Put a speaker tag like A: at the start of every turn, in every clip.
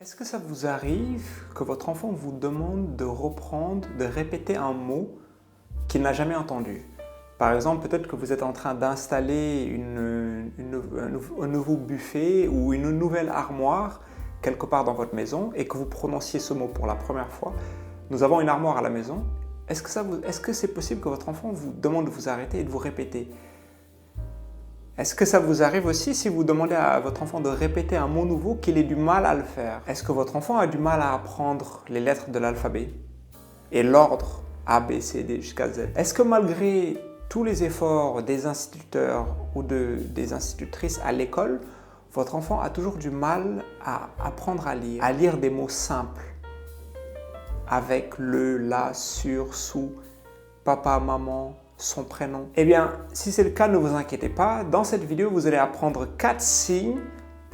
A: Est-ce que ça vous arrive que votre enfant vous demande de reprendre, de répéter un mot qu'il n'a jamais entendu? Par exemple, peut-être que vous êtes en train d'installer un nouveau buffet ou une nouvelle armoire quelque part dans votre maison et que vous prononciez ce mot pour la première fois. Nous avons une armoire à la maison. Est-ce que c'est possible que votre enfant vous demande de vous arrêter et de vous répéter? Est-ce que ça vous arrive aussi si vous demandez à votre enfant de répéter un mot nouveau qu'il ait du mal à le faire? Est-ce que votre enfant a du mal à apprendre les lettres de l'alphabet et l'ordre A, B, C, D jusqu'à Z? Est-ce que malgré tous les efforts des instituteurs ou des institutrices à l'école, votre enfant a toujours du mal à apprendre à lire des mots simples avec le, la, sur, sous, papa, maman, son prénom? Eh bien, si c'est le cas, ne vous inquiétez pas. Dans cette vidéo, vous allez apprendre 4 signes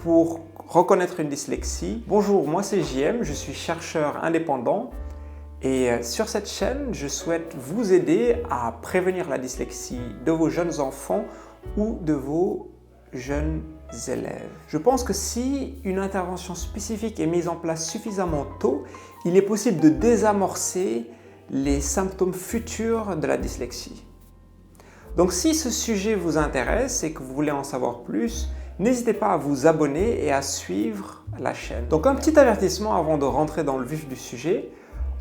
A: pour reconnaître une dyslexie. Bonjour, moi c'est JM, je suis chercheur indépendant et sur cette chaîne, je souhaite vous aider à prévenir la dyslexie de vos jeunes enfants ou de vos jeunes élèves. Je pense que si une intervention spécifique est mise en place suffisamment tôt, il est possible de désamorcer les symptômes futurs de la dyslexie. Donc si ce sujet vous intéresse et que vous voulez en savoir plus, n'hésitez pas à vous abonner et à suivre la chaîne. Donc un petit avertissement avant de rentrer dans le vif du sujet.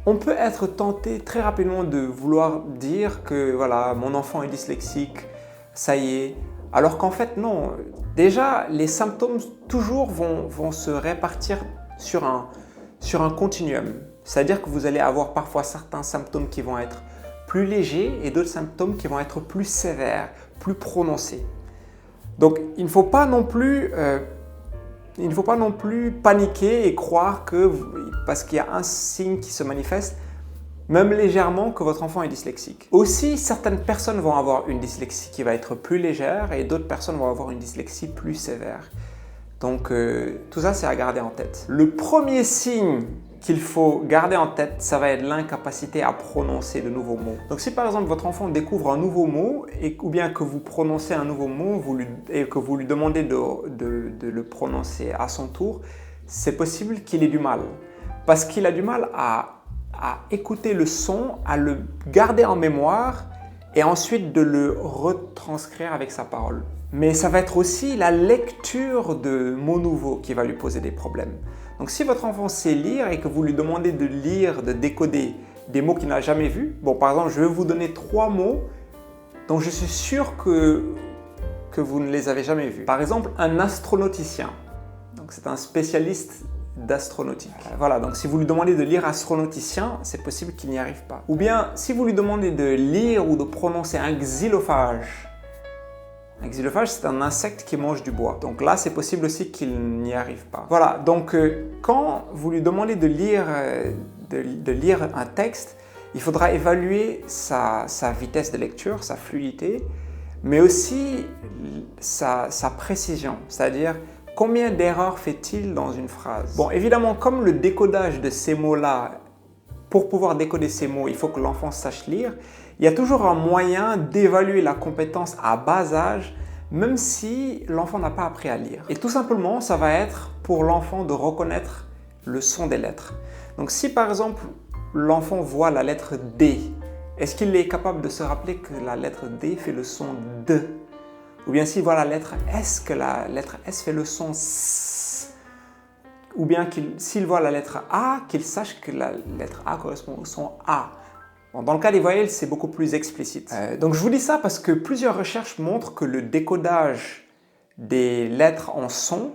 A: On peut être tenté très rapidement de vouloir dire que voilà, mon enfant est dyslexique, ça y est. Alors qu'en fait non, déjà les symptômes toujours vont se répartir sur un continuum. C'est-à-dire que vous allez avoir parfois certains symptômes qui vont être plus légers et d'autres symptômes qui vont être plus sévères, plus prononcés. Donc il ne faut pas non plus paniquer et croire que parce qu'il y a un signe qui se manifeste, même légèrement, que votre enfant est dyslexique. Aussi, certaines personnes vont avoir une dyslexie qui va être plus légère et d'autres personnes vont avoir une dyslexie plus sévère. Donc tout ça, c'est à garder en tête. Le premier signe qu'il faut garder en tête, ça va être l'incapacité à prononcer de nouveaux mots. Donc si par exemple votre enfant découvre un nouveau mot ou bien que vous prononcez un nouveau mot et que vous lui demandez de le prononcer à son tour, c'est possible qu'il ait du mal. Parce qu'il a du mal à écouter le son, à le garder en mémoire et ensuite de le retranscrire avec sa parole. Mais ça va être aussi la lecture de mots nouveaux qui va lui poser des problèmes. Donc si votre enfant sait lire et que vous lui demandez de lire, de décoder des mots qu'il n'a jamais vus, bon par exemple je vais vous donner 3 mots dont je suis sûr que vous ne les avez jamais vus. Par exemple un astronauticien, donc c'est un spécialiste d'astronautique. Voilà, donc si vous lui demandez de lire astronauticien, c'est possible qu'il n'y arrive pas. Ou bien si vous lui demandez de lire ou de prononcer un xylophage. Un xylophage, c'est un insecte qui mange du bois. Donc là, c'est possible aussi qu'il n'y arrive pas. Voilà, donc quand vous lui demandez de lire un texte, il faudra évaluer sa vitesse de lecture, sa fluidité, mais aussi sa précision, c'est-à-dire combien d'erreurs fait-il dans une phrase. Bon, évidemment, comme le décodage de ces mots-là, pour pouvoir décoder ces mots, il faut que l'enfant sache lire. Il y a toujours un moyen d'évaluer la compétence à bas âge, même si l'enfant n'a pas appris à lire. Et tout simplement, ça va être pour l'enfant de reconnaître le son des lettres. Donc si par exemple, l'enfant voit la lettre D, est-ce qu'il est capable de se rappeler que la lettre D fait le son D? Ou bien s'il voit la lettre S, que la lettre S fait le son S? Ou bien s'il voit la lettre A, qu'il sache que la lettre A correspond au son A. Bon, dans le cas des voyelles, c'est beaucoup plus explicite. Donc je vous dis ça parce que plusieurs recherches montrent que le décodage des lettres en son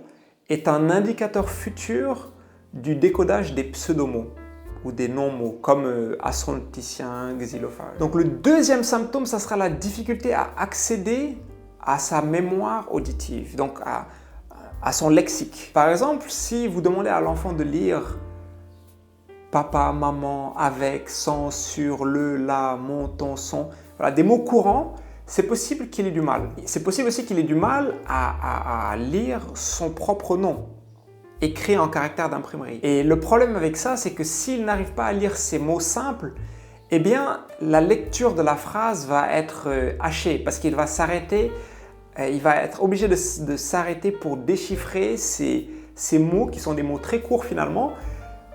A: est un indicateur futur du décodage des pseudomots ou des non-mots comme astronauticien, xylophage. Donc le deuxième symptôme, ça sera la difficulté à accéder à sa mémoire auditive, donc à son lexique. Par exemple, si vous demandez à l'enfant de lire papa, maman, avec, sans, sur, le, la, mon, ton, son, voilà, des mots courants, c'est possible qu'il ait du mal. C'est possible aussi qu'il ait du mal à lire son propre nom, écrit en caractère d'imprimerie. Et le problème avec ça, c'est que s'il n'arrive pas à lire ces mots simples, eh bien, la lecture de la phrase va être hachée parce qu'il va s'arrêter. Il va être obligé de s'arrêter pour déchiffrer ces ces mots qui sont des mots très courts finalement,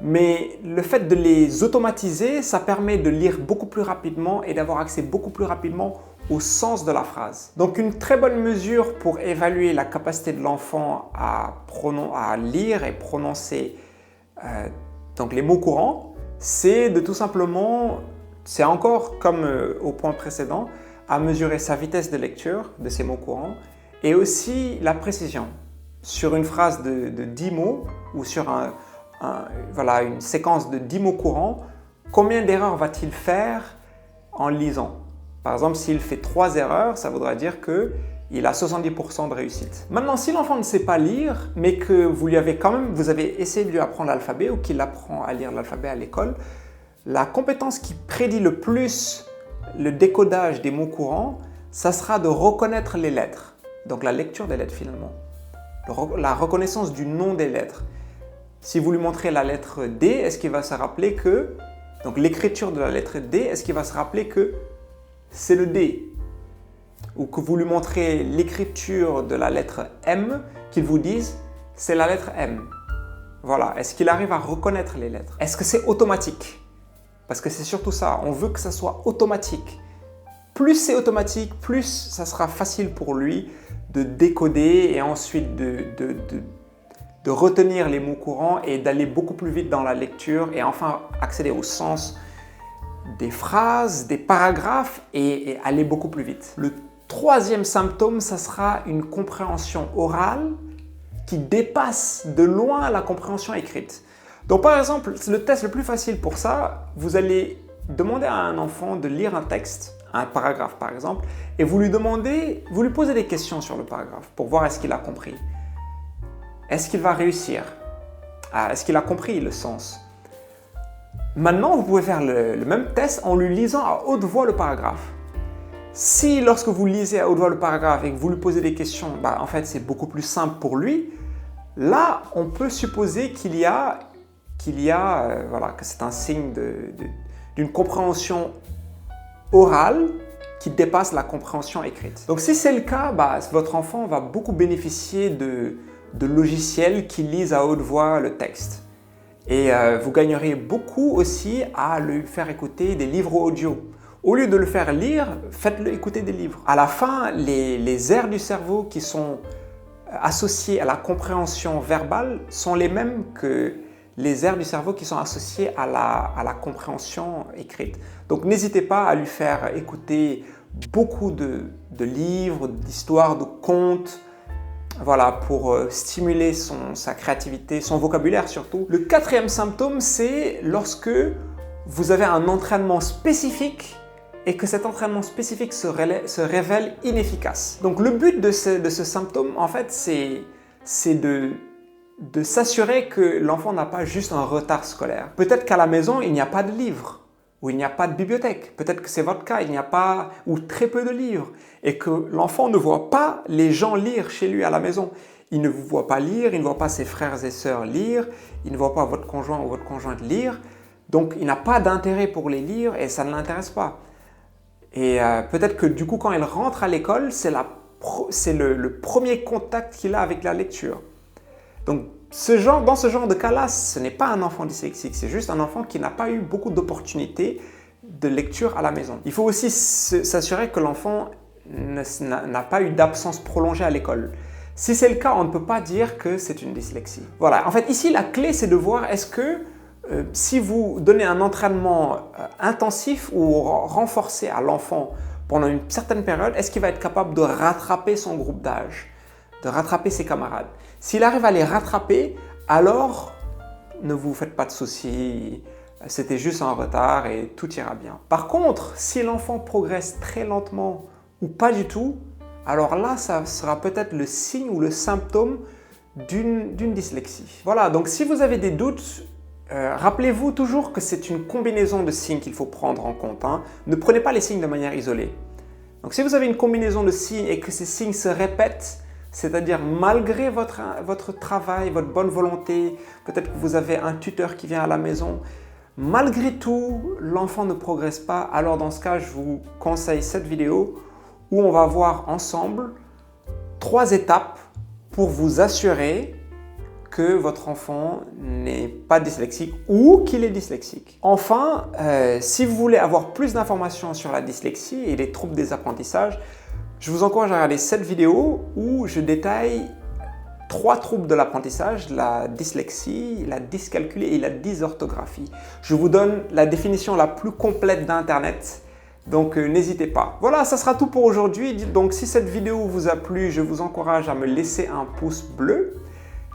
A: mais le fait de les automatiser, ça permet de lire beaucoup plus rapidement et d'avoir accès beaucoup plus rapidement au sens de la phrase. Donc une très bonne mesure pour évaluer la capacité de l'enfant à lire et prononcer donc les mots courants, c'est de tout simplement, c'est encore comme au point précédent, à mesurer sa vitesse de lecture de ces mots courants et aussi la précision. Sur une phrase de 10 mots ou sur une séquence de 10 mots courants, combien d'erreurs va-t-il faire en lisant? Par exemple, s'il fait 3 erreurs, ça voudra dire qu'il a 70% de réussite. Maintenant, si l'enfant ne sait pas lire, mais que vous avez essayé de lui apprendre l'alphabet ou qu'il apprend à lire l'alphabet à l'école, la compétence qui prédit le plus le décodage des mots courants, ça sera de reconnaître les lettres. Donc la lecture des lettres finalement. La reconnaissance du nom des lettres. Si vous lui montrez la lettre D, est-ce qu'il va se rappeler que, donc l'écriture de la lettre D, est-ce qu'il va se rappeler que c'est le D? Ou que vous lui montrez l'écriture de la lettre M, qu'il vous dise c'est la lettre M. Voilà, est-ce qu'il arrive à reconnaître les lettres? Est-ce que c'est automatique? Parce que c'est surtout ça, on veut que ça soit automatique. Plus c'est automatique, plus ça sera facile pour lui de décoder et ensuite de retenir les mots courants et d'aller beaucoup plus vite dans la lecture et enfin accéder au sens des phrases, des paragraphes et aller beaucoup plus vite. Le troisième symptôme, ça sera une compréhension orale qui dépasse de loin la compréhension écrite. Donc par exemple, le test le plus facile pour ça, vous allez demander à un enfant de lire un texte, un paragraphe par exemple, et vous lui posez des questions sur le paragraphe pour voir est-ce qu'il a compris. Est-ce qu'il va réussir? Est-ce qu'il a compris le sens? Maintenant, vous pouvez faire le même test en lui lisant à haute voix le paragraphe. Si lorsque vous lisez à haute voix le paragraphe et que vous lui posez des questions, en fait c'est beaucoup plus simple pour lui, là on peut supposer que c'est un signe d'une compréhension orale qui dépasse la compréhension écrite. Donc si c'est le cas, votre enfant va beaucoup bénéficier de logiciels qui lisent à haute voix le texte. Et vous gagnerez beaucoup aussi à lui faire écouter des livres audio. Au lieu de le faire lire, faites-le écouter des livres. À la fin, les aires du cerveau qui sont associées à la compréhension verbale sont les mêmes que les aires du cerveau qui sont associées à la compréhension écrite. Donc n'hésitez pas à lui faire écouter beaucoup de livres, d'histoires, de contes, voilà, pour stimuler sa créativité, son vocabulaire surtout. Le quatrième symptôme, c'est lorsque vous avez un entraînement spécifique et que cet entraînement spécifique se révèle inefficace. Donc le but de ce symptôme, en fait, c'est de s'assurer que l'enfant n'a pas juste un retard scolaire. Peut-être qu'à la maison, il n'y a pas de livres, ou il n'y a pas de bibliothèque. Peut-être que c'est votre cas, il n'y a pas ou très peu de livres, et que l'enfant ne voit pas les gens lire chez lui à la maison. Il ne vous voit pas lire, il ne voit pas ses frères et sœurs lire, il ne voit pas votre conjoint ou votre conjointe lire, donc il n'a pas d'intérêt pour les lire et ça ne l'intéresse pas. Et peut-être que du coup, quand il rentre à l'école, c'est le premier contact qu'il a avec la lecture. Donc, dans ce genre de cas-là, ce n'est pas un enfant dyslexique, c'est juste un enfant qui n'a pas eu beaucoup d'opportunités de lecture à la maison. Il faut aussi s'assurer que l'enfant n'a pas eu d'absence prolongée à l'école. Si c'est le cas, on ne peut pas dire que c'est une dyslexie. Voilà, en fait, ici, la clé, c'est de voir est-ce que si vous donnez un entraînement intensif ou renforcé à l'enfant pendant une certaine période, est-ce qu'il va être capable de rattraper son groupe d'âge, de rattraper ses camarades? S'il arrive à les rattraper, alors ne vous faites pas de soucis, c'était juste un retard et tout ira bien. Par contre, si l'enfant progresse très lentement ou pas du tout, alors là, ça sera peut-être le signe ou le symptôme d'une dyslexie. Voilà, donc si vous avez des doutes, rappelez-vous toujours que c'est une combinaison de signes qu'il faut prendre en compte. Ne prenez pas les signes de manière isolée. Donc si vous avez une combinaison de signes et que ces signes se répètent, c'est-à-dire malgré votre travail, votre bonne volonté, peut-être que vous avez un tuteur qui vient à la maison, malgré tout, l'enfant ne progresse pas, alors dans ce cas, je vous conseille cette vidéo où on va voir ensemble 3 étapes pour vous assurer que votre enfant n'est pas dyslexique ou qu'il est dyslexique. Enfin, si vous voulez avoir plus d'informations sur la dyslexie et les troubles des apprentissages, je vous encourage à regarder cette vidéo où je détaille 3 troubles de l'apprentissage, la dyslexie, la dyscalculie et la dysorthographie. Je vous donne la définition la plus complète d'Internet, donc n'hésitez pas. Voilà, ça sera tout pour aujourd'hui. Donc si cette vidéo vous a plu, je vous encourage à me laisser un pouce bleu.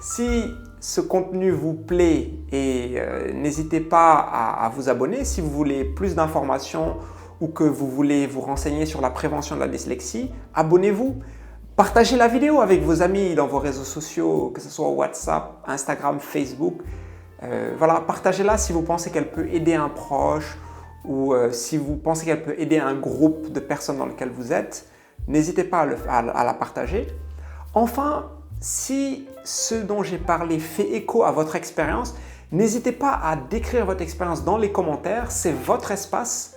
A: Si ce contenu vous plaît, et n'hésitez pas à vous abonner si vous voulez plus d'informations ou que vous voulez vous renseigner sur la prévention de la dyslexie, abonnez-vous. Partagez la vidéo avec vos amis dans vos réseaux sociaux, que ce soit WhatsApp, Instagram, Facebook. Voilà, partagez-la si vous pensez qu'elle peut aider un proche ou si vous pensez qu'elle peut aider un groupe de personnes dans lequel vous êtes. N'hésitez pas à la partager. Enfin, si ce dont j'ai parlé fait écho à votre expérience, n'hésitez pas à décrire votre expérience dans les commentaires. C'est votre espace.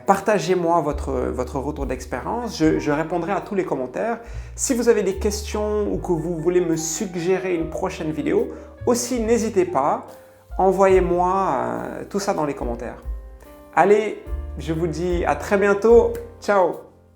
A: Partagez-moi votre retour d'expérience, je répondrai à tous les commentaires. Si vous avez des questions ou que vous voulez me suggérer une prochaine vidéo, aussi n'hésitez pas, envoyez-moi tout ça dans les commentaires. Allez, je vous dis à très bientôt, ciao!